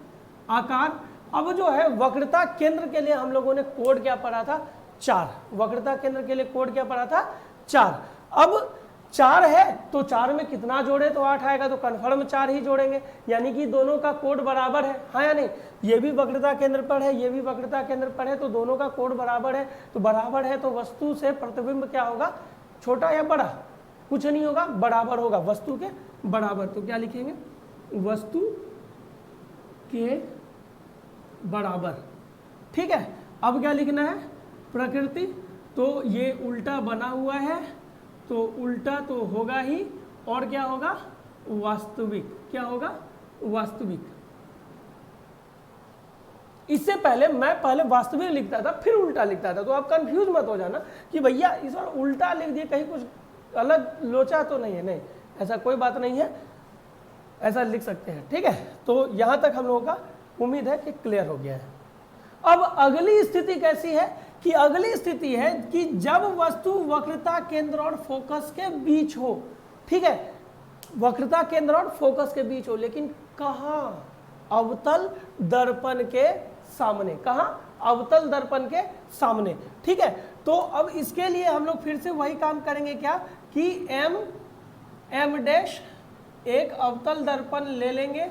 आकार, अब जो है वक्रता केंद्र के लिए हम लोगों ने कोड क्या पढ़ा था, 4। वक्रता केंद्र के लिए कोड क्या पढ़ा था, 4। अब 4 है तो 4 में कितना जोड़े तो 8 आएगा, तो कन्फर्म 4 ही जोड़ेंगे, यानी कि दोनों का कोड बराबर है, हाँ या नहीं। ये भी वक्रता केंद्र पर है, ये भी वक्रता केंद्र पर है, तो दोनों का कोड बराबर है, तो बराबर है तो वस्तु से प्रतिबिंब क्या होगा, छोटा या बड़ा, कुछ नहीं होगा, बराबर होगा, वस्तु के बराबर। तो क्या लिखेंगे, वस्तु के बराबर, ठीक है। अब क्या लिखना है, प्रकृति, तो ये उल्टा बना हुआ है तो उल्टा तो होगा ही, और क्या होगा, वास्तविक, क्या होगा, वास्तविक। इससे पहले मैं पहले वास्तविक लिखता था फिर उल्टा लिखता था, तो आप कंफ्यूज मत हो जाना कि भैया इस बार उल्टा लिख दिए, कहीं कुछ अलग लोचा तो नहीं है, नहीं, ऐसा कोई बात नहीं है, ऐसा लिख सकते हैं, ठीक है। तो यहाँ तक हम लोगों का उम्मीद है कि क्लियर हो गया है। अब अगली स्थिति कैसी है कि अगली स्थिति है कि जब वस्तु वक्रता केंद्र और फोकस के बीच हो, ठीक है, वक्रता केंद्र और फोकस के बीच हो, लेकिन कहाँ, अवतल दर्पण के सामने, कहाँ, अवतल दर्पण के सामने, ठीक है। तो अब इसके लिए हम लोग फिर से वही काम करेंगे क्या कि एम डैश एक अवतल दर्पण ले लेंगे,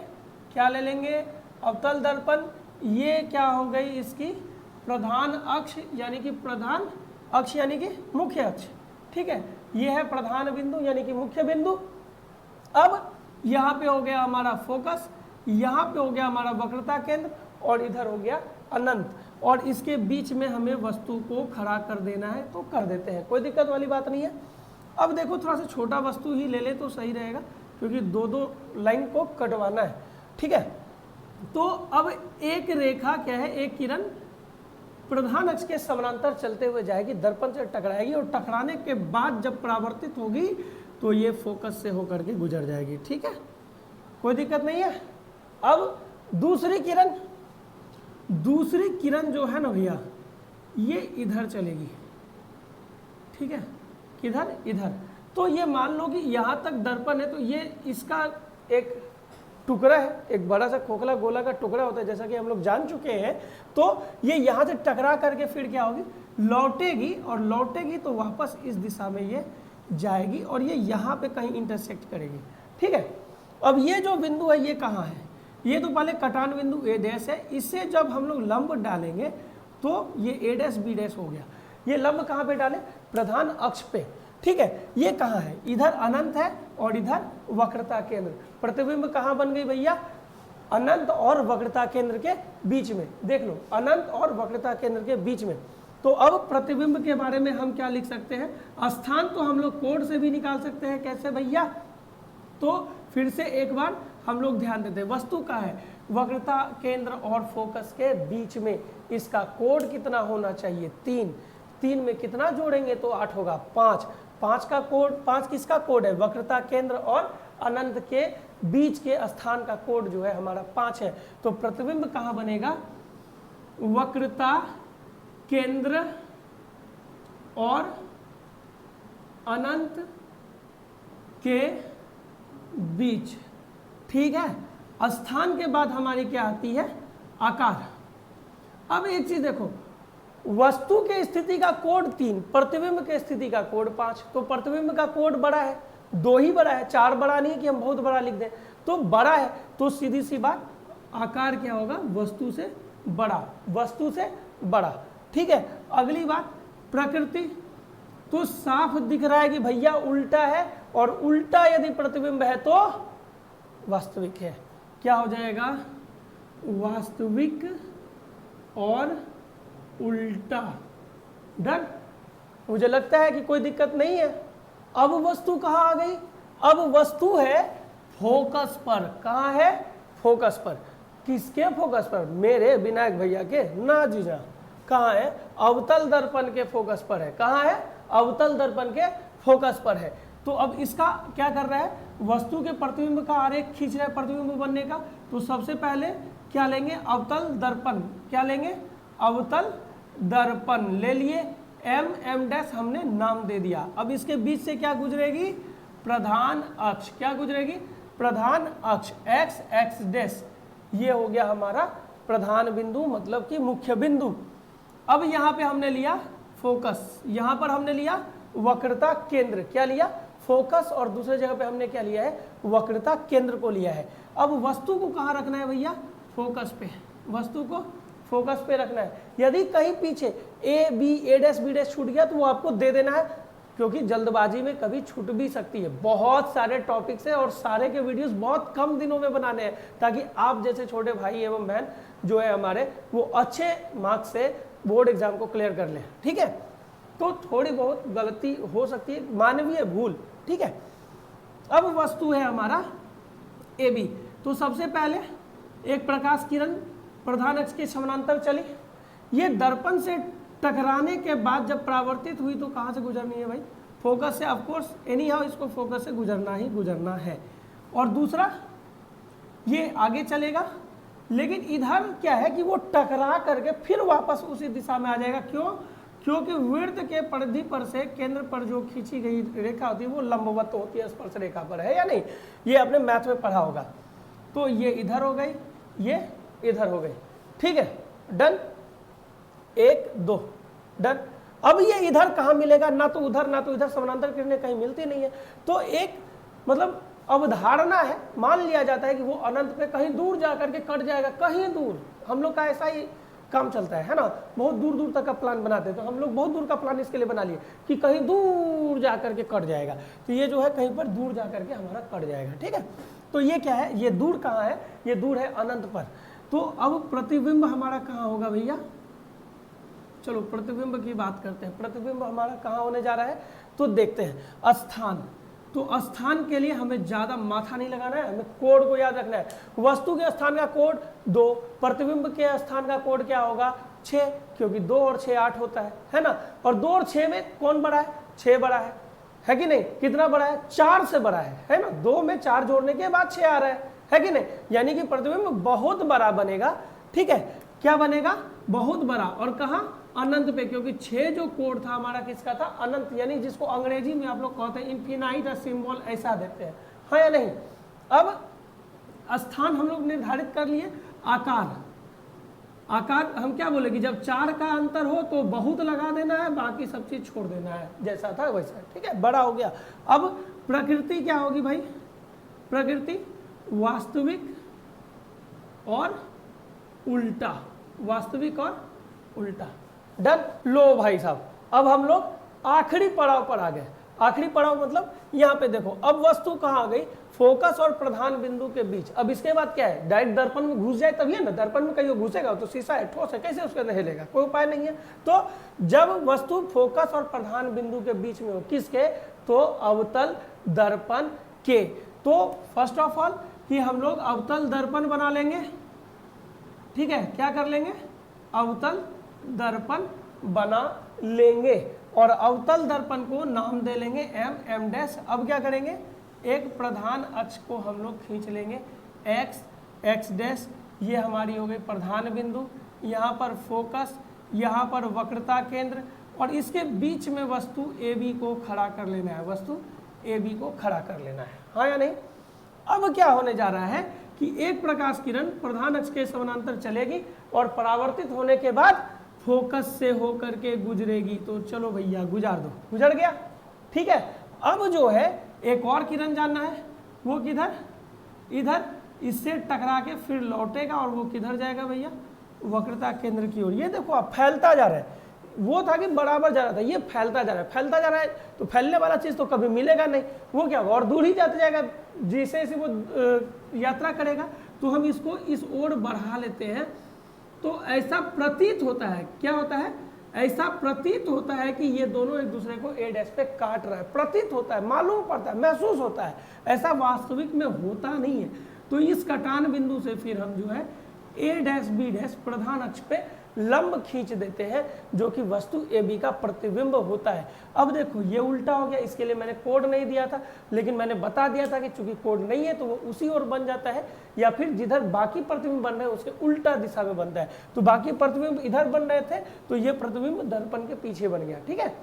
क्या ले लेंगे, अवतल दर्पण, ये क्या हो गई इसकी प्रधान अक्ष, यानी कि प्रधान अक्ष यानी कि मुख्य अक्ष, ठीक है, ये है प्रधान बिंदु यानी कि मुख्य बिंदु। अब यहाँ पे हो गया हमारा फोकस, यहाँ पे हो गया हमारा वक्रता केंद्र, और इधर हो गया अनंत, और इसके बीच में हमें वस्तु को खड़ा कर देना है, तो कर देते हैं, कोई दिक्कत वाली बात नहीं है। अब देखो थोड़ा सा छोटा वस्तु ही ले ले तो सही रहेगा, क्योंकि दो दो लाइन को कटवाना है, ठीक है। तो अब एक रेखा क्या है, एक किरण प्रधान अक्ष के समानांतर चलते हुए जाएगी, दर्पण से टकराएगी, और टकराने के बाद जब परावर्तित होगी तो ये फोकस से होकर के गुजर जाएगी, ठीक है, कोई दिक्कत नहीं है। अब दूसरी किरण जो है ना भैया, ये इधर चलेगी, ठीक है, किधर, इधर। तो ये मान लो कि यहाँ तक दर्पण है, तो ये इसका एक टुकड़ा है, एक बड़ा सा खोखला गोला का टुकड़ा होता है, जैसा कि हम लोग जान चुके हैं। तो ये यहाँ से टकरा करके फिर क्या होगी, लौटेगी, और लौटेगी तो वापस इस दिशा में ये जाएगी, और ये यहाँ पे कहीं इंटरसेक्ट करेगी, ठीक है। अब ये जो बिंदु है ये कहाँ है, ये तो पहले कटान बिंदु ए डैश है, इससे जब हम लोग लंब डालेंगे तो ये ए डैश बी डैश हो गया। ये लंब कहाँ पे डालें, प्रधान अक्ष पे, ठीक है। ये कहाँ है, इधर अनंत है और इधर वक्रता केंद्र। प्रतिबिंब कहाँ बन गई भैया, अनंत और वक्रता केंद्र के बीच में, देख लो, अनंत और वक्रता केंद्र के बीच में। तो अब प्रतिबिंब के बारे में हम क्या लिख सकते हैं, स्थान तो हम लोग कोड से भी निकाल सकते हैं, कैसे भैया, तो फिर से एक बार हम लोग ध्यान देते हैं, वस्तु का है वक्रता केंद्र और फोकस के बीच में, इसका कोड कितना होना चाहिए, 3। 3 में कितना जोड़ेंगे तो 8 होगा, 5। 5 का कोड, 5 किसका कोड है, वक्रता केंद्र और अनंत के बीच के स्थान का कोड जो है हमारा 5 है। तो प्रतिबिंब कहाँ बनेगा, वक्रता केंद्र और अनंत के बीच, ठीक है, स्थान के बाद हमारी क्या आती है, आकार। अब एक चीज देखो, वस्तु के स्थिति का कोड 3, प्रतिबिंब के स्थिति का कोड 5। तो प्रतिबिंब का कोड बड़ा है, 2 ही बड़ा है, 4 बड़ा नहीं कि हम बहुत बड़ा लिख दें, तो बड़ा है, तो सीधी सी बात आकार क्या होगा, वस्तु से बड़ा, वस्तु से बड़ा। ठीक है, अगली बात प्रकृति, तो साफ दिख रहा है कि भैया उल्टा है, और उल्टा यदि प्रतिबिंब है तो वास्तविक है। क्या हो जाएगा, वास्तविक और उल्टा। डन, मुझे लगता है कि कोई दिक्कत नहीं है। अब वस्तु कहाँ आ गई, अब वस्तु है फोकस पर। कहाँ है, फोकस पर। किसके फोकस पर, मेरे विनायक भैया के, ना जी ना। कहाँ है, अवतल दर्पण के फोकस पर है। कहाँ है, अवतल दर्पण के फोकस पर है। तो अब इसका क्या कर रहा है, वस्तु के प्रतिबिंब का आरेख खींच रहा है प्रतिबिंब बनने का। तो सबसे पहले क्या लेंगे, अवतल दर्पण। क्या लेंगे, अवतल दर्पण ले लिए, एम डैश हमने नाम दे दिया। अब इसके बीच से क्या गुजरेगी, प्रधान अक्ष। क्या गुजरेगी, प्रधान अक्ष, एक्स एक्स डैश। ये हो गया हमारा प्रधान बिंदु, मतलब कि मुख्य बिंदु। अब यहाँ पे हमने लिया फोकस, यहाँ पर हमने लिया वक्रता केंद्र। क्या लिया, फोकस, और दूसरे जगह पे हमने क्या लिया है, वक्रता केंद्र को लिया है। अब वस्तु को कहाँ रखना है भैया, फोकस पे, वस्तु को फोकस पे रखना है। यदि कहीं पीछे A B, A dash B dash छूट गया तो वो आपको दे देना है, क्योंकि जल्दबाजी में कभी छूट भी सकती है। बहुत सारे टॉपिक्स है और सारे के वीडियोस बहुत कम दिनों में बनाने हैं, ताकि आप जैसे छोटे भाई एवं बहन जो है हमारे, वो अच्छे मार्क्स से बोर्ड एग्जाम को क्लियर कर लें। ठीक है, तो थोड़ी बहुत गलती हो सकती है, मानवीय भूल। ठीक है, अब वस्तु है हमारा ए बी। तो सबसे पहले एक प्रकाश किरण प्रधान अक्ष के समानांतर चली, ये दर्पण से टकराने के बाद जब परावर्तित हुई तो कहाँ से गुजरनी है भाई, फोकस से। ऑफकोर्स एनी हाउ इसको फोकस से गुजरना ही गुजरना है। और दूसरा ये आगे चलेगा, लेकिन इधर क्या है कि वो टकरा करके फिर वापस उसी दिशा में आ जाएगा। क्यों, क्योंकि वृत्त के परिधि पर से केंद्र पर जो खींची गई रेखा होती है वो लंबवत होती है, स्पर्श रेखा पर, है या नहीं। ये आपने मैथ में पढ़ा होगा। तो ये इधर हो गई, ये इधर हो गई। ठीक है, डन, 1 2 डन। अब ये इधर कहाँ मिलेगा, ना तो उधर ना तो इधर, समानांतर किरणें कहीं मिलती नहीं है। तो एक मतलब अवधारणा है, मान लिया जाता है कि वो अनंत पे कहीं दूर जा करके कट जाएगा, कहीं दूर। हम लोग का ऐसा ही काम चलता है ना, बहुत दूर दूर तक का प्लान बनाते हैं। तो हम लोग बहुत दूर का प्लान इसके लिए बना लिए कि कहीं दूर जा करके कट जाएगा। तो ये जो है कहीं पर दूर जा करके हमारा कट जाएगा। ठीक है, तो ये क्या है, ये दूर कहाँ है, ये दूर है अनंत पर। तो अब प्रतिबिंब हमारा कहाँ होगा भैया, चलो प्रतिबिंब की बात करते हैं। प्रतिबिंब हमारा कहाँ होने जा रहा है, तो देखते हैं स्थान। तो स्थान के लिए हमें ज़्यादा माथा नहीं लगाना है, हमें कोड को याद रखना है। वस्तु के स्थान का कोड 2, प्रतिबिंब के स्थान का कोड क्या होगा 6, क्योंकि 2 और 6 8 होता है ना। और 2 और 6 में कौन बड़ा है, 6 बड़ा है कि नहीं। कितना बड़ा है, 4 से बड़ा है ना। 2 में 4 जोड़ने के बाद 6 आ रहा है कि नहीं। यानी कि प्रतिबिंब बहुत बड़ा बनेगा। ठीक है, क्या बनेगा, बहुत बड़ा। और कहाँ, अनंत पे, क्योंकि 6 जो कोड था हमारा किसका था, अनंत, यानी जिसको अंग्रेजी में आप लोग कहते हैं इन्फिनाइट सिंबल, ऐसा देते हैं, हाँ या नहीं। अब स्थान हम लोग निर्धारित कर लिए। आकार, आकार हम क्या बोले कि जब 4 का अंतर हो तो बहुत लगा देना है, बाकी सब चीज छोड़ देना है, जैसा था वैसा। ठीक है, बड़ा हो गया। अब प्रकृति क्या होगी भाई, प्रकृति वास्तविक और उल्टा, वास्तविक और उल्टा। डन। लो भाई साहब, अब हम लोग आखिरी पड़ाव पर आ गए। आखिरी पड़ाव मतलब यहाँ पे देखो, अब वस्तु कहाँ आ गई, फोकस और प्रधान बिंदु के बीच। अब इसके बाद क्या है, डायरेक्ट दर्पण में घुस जाए तभी है ना, दर्पण में कहीं घुसेगा तो शीशा है, ठोस है, कैसे उसके अंदर हिलेगा, कोई उपाय नहीं है। तो जब वस्तु फोकस और प्रधान बिंदु के बीच में हो, किसके, तो अवतल दर्पण के। तो फर्स्ट ऑफ ऑल कि हम लोग अवतल दर्पण बना लेंगे। ठीक है, क्या कर लेंगे, अवतल दर्पण बना लेंगे, और अवतल दर्पण को नाम दे लेंगे एम डैश। अब क्या करेंगे, एक प्रधान अक्ष को हम लोग खींच लेंगे, एक्स डैश, ये हमारी हो गई प्रधान बिंदु, यहाँ पर फोकस, यहाँ पर वक्रता केंद्र, और इसके बीच में वस्तु ए बी को खड़ा कर लेना है, वस्तु ए बी को खड़ा कर लेना है, हाँ या नहीं। अब क्या होने जा रहा है कि एक प्रकाश किरण प्रधान अक्ष के समानांतर चलेगी और परावर्तित होने के बाद फोकस से होकर के गुजरेगी। तो चलो भैया गुजार दो, गुजर गया, ठीक है। अब जो है एक और किरण जानना है, वो किधर, इधर, इससे टकरा के फिर लौटेगा और वो किधर जाएगा भैया, वक्रता केंद्र की ओर। ये देखो आप फैलता जा रहा है, वो था कि बराबर जा रहा था, ये फैलता जा रहा है, फैलता जा रहा है। तो फैलने वाला चीज तो कभी मिलेगा नहीं, वो क्या होगा और दूर ही जाता जाएगा जैसे जैसे वो यात्रा करेगा। तो हम इसको इस ओर बढ़ा लेते हैं। तो ऐसा प्रतीत होता है, क्या होता है, ऐसा प्रतीत होता है कि ये दोनों एक दूसरे को ए डैश पे काट रहा है, प्रतीत होता है, मालूम पड़ता है, महसूस होता है, ऐसा वास्तविक में होता नहीं है। तो इस कटान बिंदु से फिर हम जो है ए डैश बी डैश प्रधान अक्ष पे लंब खींच देते हैं, जो कि वस्तु ए बी का प्रतिबिंब होता है। अब देखो ये उल्टा हो गया, इसके लिए मैंने कोड नहीं दिया था, लेकिन मैंने बता दिया था कि चूंकि कोड नहीं है तो वो उसी ओर बन जाता है, या फिर जिधर बाकी प्रतिबिंब बन रहे हैं उसके उल्टा दिशा में बनता है। तो बाकी प्रतिबिंब इधर बन रहे थे तो ये प्रतिबिंब दर्पण के पीछे बन गया, ठीक है।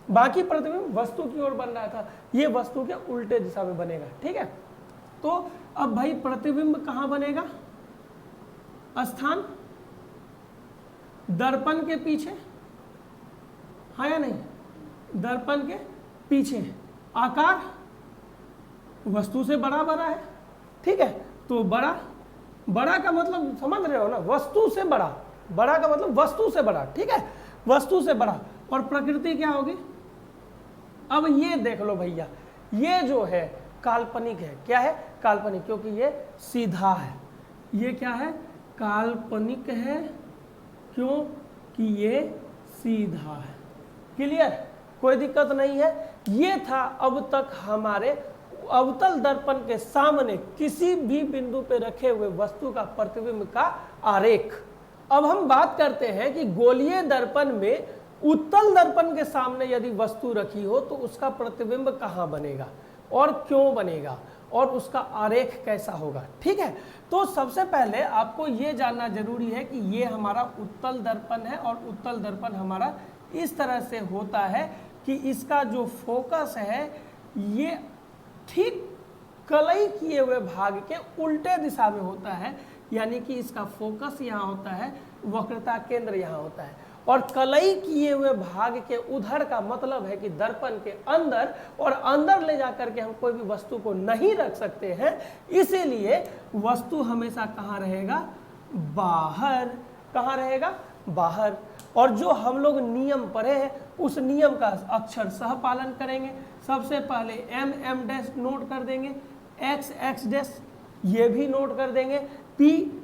बाकी प्रतिबिंब वस्तु की ओर बन रहा था, ये वस्तु के उल्टे दिशा में बनेगा, ठीक है। तो अब भाई प्रतिबिंब कहाँ बनेगा, स्थान दर्पण के पीछे, हाँ या नहीं, दर्पण के पीछे, आकार वस्तु से बड़ा बड़ा है, ठीक है। तो बड़ा, बड़ा का मतलब समझ रहे हो ना, वस्तु से बड़ा, बड़ा का मतलब वस्तु से बड़ा, ठीक है, वस्तु से बड़ा। और प्रकृति क्या होगी, अब ये देख लो भैया, ये जो है काल्पनिक है, क्या है, काल्पनिक, क्योंकि ये सीधा है, ये क्या है, काल्पनिक है, क्यों कि ये सीधा है। क्लियर, कोई दिक्कत नहीं है। ये था अब तक हमारे अवतल दर्पण के सामने किसी भी बिंदु पे रखे हुए वस्तु का प्रतिबिंब का आरेख। अब हम बात करते हैं कि गोलीय दर्पण में उत्तल दर्पण के सामने यदि वस्तु रखी हो तो उसका प्रतिबिंब कहाँ बनेगा और क्यों बनेगा और उसका आरेख कैसा होगा, ठीक है। तो सबसे पहले आपको ये जानना जरूरी है कि ये हमारा उत्तल दर्पण है और उत्तल दर्पण हमारा इस तरह से होता है कि इसका जो फोकस है ये ठीक कलई किए हुए भाग के उल्टे दिशा में होता है, यानी कि इसका फोकस यहाँ होता है, वक्रता केंद्र यहाँ होता है। और कलई किए हुए भाग के उधर का मतलब है कि दर्पण के अंदर, और अंदर ले जाकर के हम कोई भी वस्तु को नहीं रख सकते हैं, इसीलिए वस्तु हमेशा कहाँ रहेगा, बाहर। कहाँ रहेगा, बाहर। और जो हम लोग नियम पढ़े हैं उस नियम का अक्षर सह पालन करेंगे। सबसे पहले एम डैश नोट कर देंगे, एक्स डैश ये भी नोट कर देंगे, पी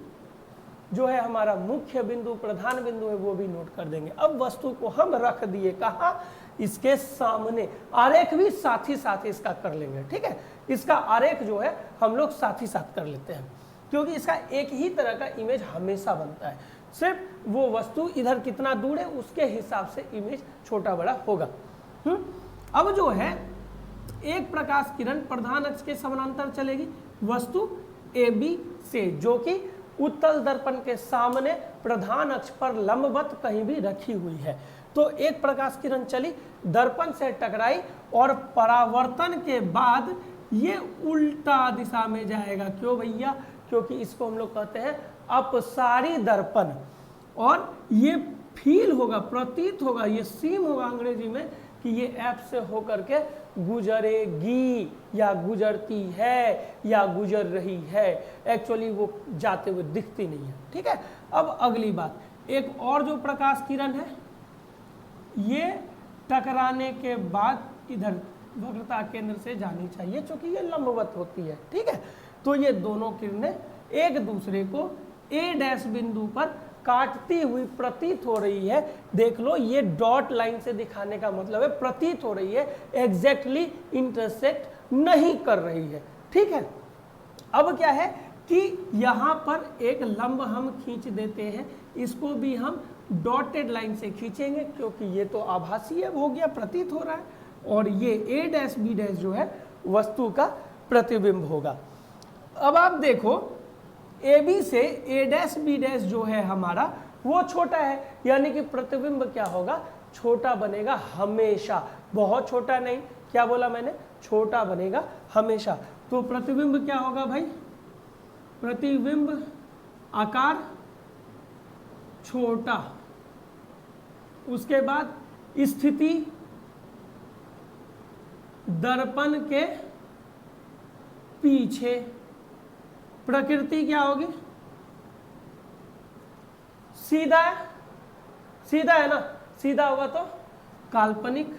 जो है हमारा मुख्य बिंदु प्रधान बिंदु है वो भी नोट कर देंगे। अब वस्तु को हम रख दिए कहाँ, इसके सामने। आरेख भी साथ ही साथ इसका कर लेंगे, ठीक है। इसका आरेख जो है हम लोग साथ ही साथ कर लेते हैं, क्योंकि इसका एक ही तरह का इमेज हमेशा बनता है, सिर्फ वो वस्तु इधर कितना दूर है उसके हिसाब से इमेज छोटा बड़ा होगा। अब जो है एक प्रकाश किरण प्रधान अक्ष के समानांतर चलेगी वस्तु ए बी से, जो कि उत्तल दर्पण के सामने प्रधान अक्ष पर लंबवत कहीं भी रखी हुई है। तो एक प्रकाश किरण चली, दर्पण से टकराई और परावर्तन के बाद ये उल्टा दिशा में जाएगा। क्यों भैया, क्योंकि इसको हम लोग कहते हैं अपसारी दर्पण, और ये फील होगा, प्रतीत होगा, ये सीम होगा अंग्रेजी में कि ये ऐप से होकर के गुजरेगी या गुजरती है या गुजर रही है। एक्चुअली वो जाते हुए दिखती नहीं है, ठीक है। अब अगली बात, एक और जो प्रकाश किरण है ये टकराने के बाद इधर वक्रता केंद्र से जानी चाहिए, क्योंकि ये लंबवत होती है, ठीक है। तो ये दोनों किरणें एक दूसरे को ए डैश बिंदु पर काटती हुई प्रतीत हो रही है। देख लो, ये डॉट लाइन से दिखाने का मतलब है प्रतीत हो रही है, एग्जैक्टली इंटरसेक्ट नहीं कर रही है, ठीक है। अब क्या है कि यहाँ पर एक लंब हम खींच देते हैं, इसको भी हम डॉटेड लाइन से खींचेंगे, क्योंकि ये तो आभासी हो गया, प्रतीत हो रहा है, और ये ए डैश बी डैश जो है वस्तु का प्रतिबिंब होगा। अब आप देखो, ए बी से ए डैश बी डैश जो है हमारा वो छोटा है, यानी कि प्रतिबिंब क्या होगा, छोटा बनेगा हमेशा, बहुत छोटा नहीं। क्या बोला मैंने, छोटा बनेगा हमेशा। तो प्रतिबिंब क्या होगा भाई, प्रतिबिंब आकार छोटा, उसके बाद स्थिति दर्पण के पीछे, प्रकृति क्या होगी, सीधा है, सीधा है ना, सीधा होगा तो काल्पनिक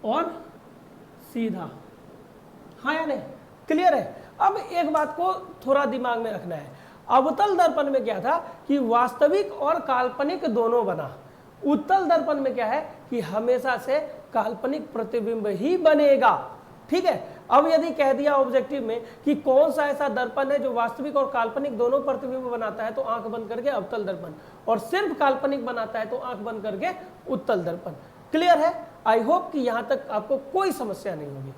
और सीधा, हाँ या नहीं, क्लियर है। अब एक बात को थोड़ा दिमाग में रखना है, अवतल दर्पण में क्या था कि वास्तविक और काल्पनिक दोनों बना, उत्तल दर्पण में क्या है कि हमेशा से काल्पनिक प्रतिबिंब ही बनेगा, ठीक है। अब यदि कह दिया ऑब्जेक्टिव में कि कौन सा ऐसा दर्पण है जो वास्तविक और काल्पनिक दोनों प्रतिबिंब बनाता है, तो आंख बंद करके अवतल दर्पण, और सिर्फ काल्पनिक बनाता है तो आंख बंद करके उत्तल दर्पण। क्लियर है? आई होप कि यहां तक आपको कोई समस्या नहीं होगी।